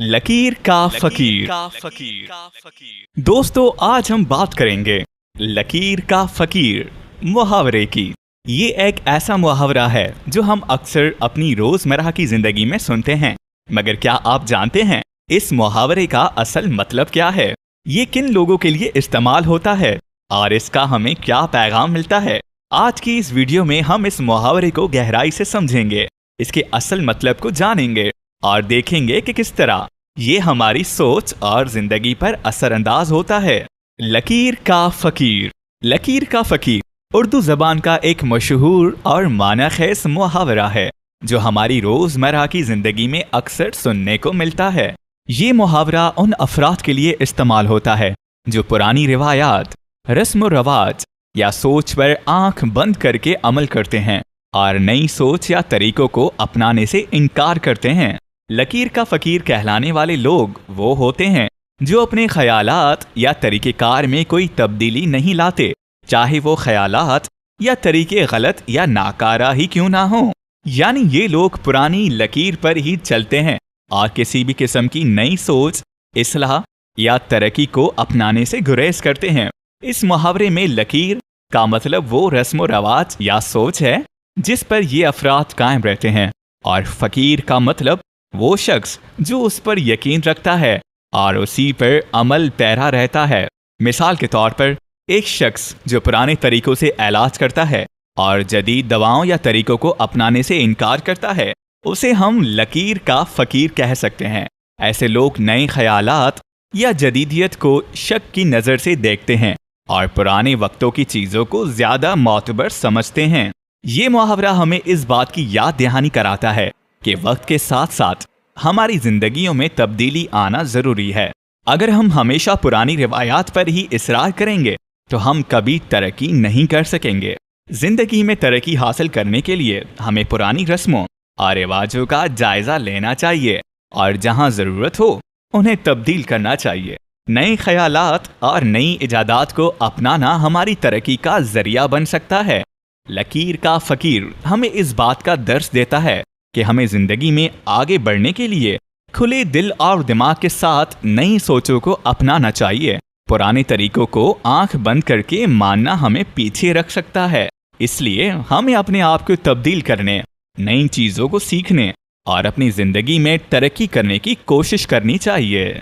लकीर का फकीर। दोस्तों, आज हम बात करेंगे लकीर का फकीर मुहावरे की। ये एक ऐसा मुहावरा है जो हम अक्सर अपनी रोजमर्रा की जिंदगी में सुनते हैं, मगर क्या आप जानते हैं इस मुहावरे का असल मतलब क्या है? ये किन लोगों के लिए इस्तेमाल होता है और इसका हमें क्या पैगाम मिलता है? आज की इस वीडियो में हम इस मुहावरे को गहराई से समझेंगे, इसके असल मतलब को जानेंगे और देखेंगे कि किस तरह ये हमारी सोच और जिंदगी पर असरअंदाज होता है। लकीर का फकीर। लकीर का फकीर उर्दू जबान का एक मशहूर और मानाखेज मुहावरा है जो हमारी रोजमर्रा की जिंदगी में अक्सर सुनने को मिलता है। ये मुहावरा उन अफराद के लिए इस्तेमाल होता है जो पुरानी रिवायात, रस्म व रवाज या सोच पर आंख बंद करके अमल करते हैं और नई सोच या तरीकों को अपनाने से इनकार करते हैं। लकीर का फकीर कहलाने वाले लोग वो होते हैं जो अपने ख्यालात या तरीक़ेकार में कोई तब्दीली नहीं लाते, चाहे वो ख्यालात या तरीके गलत या नाकारा ही क्यों ना हो। यानी ये लोग पुरानी लकीर पर ही चलते हैं और किसी भी किस्म की नई सोच, इस्लाह या तरक्की को अपनाने से गुरेज करते हैं। इस मुहावरे में लकीर का मतलब वो रस्म व रवाज या सोच है जिस पर ये अफराद कायम रहते हैं, और फकीर का मतलब वो शख्स जो उस पर यकीन रखता है और उसी पर अमल पैरा रहता है। मिसाल के तौर पर एक शख्स जो पुराने तरीकों से इलाज करता है और जदीद दवाओं या तरीकों को अपनाने से इनकार करता है, उसे हम लकीर का फकीर कह सकते हैं। ऐसे लोग नए ख्यालात या जदीदियत को शक की नज़र से देखते हैं और पुराने वक्तों की चीज़ों को ज़्यादा मोतबर समझते हैं। ये मुहावरा हमें इस बात की याद दहानी कराता है कि वक्त के साथ साथ हमारी जिंदगियों में तब्दीली आना ज़रूरी है। अगर हम हमेशा पुरानी रिवायात पर ही इसरार करेंगे तो हम कभी तरक्की नहीं कर सकेंगे। जिंदगी में तरक्की हासिल करने के लिए हमें पुरानी रस्मों और रिवाजों का जायजा लेना चाहिए और जहां ज़रूरत हो उन्हें तब्दील करना चाहिए। नए ख्यालात और नई इजादात को अपनाना हमारी तरक्की का जरिया बन सकता है। लकीर का फकीर हमें इस बात का दर्स देता है कि हमें जिंदगी में आगे बढ़ने के लिए खुले दिल और दिमाग के साथ नई सोचों को अपनाना चाहिए। पुराने तरीकों को आंख बंद करके मानना हमें पीछे रख सकता है, इसलिए हमें अपने आप को तब्दील करने, नई चीज़ों को सीखने और अपनी जिंदगी में तरक्की करने की कोशिश करनी चाहिए।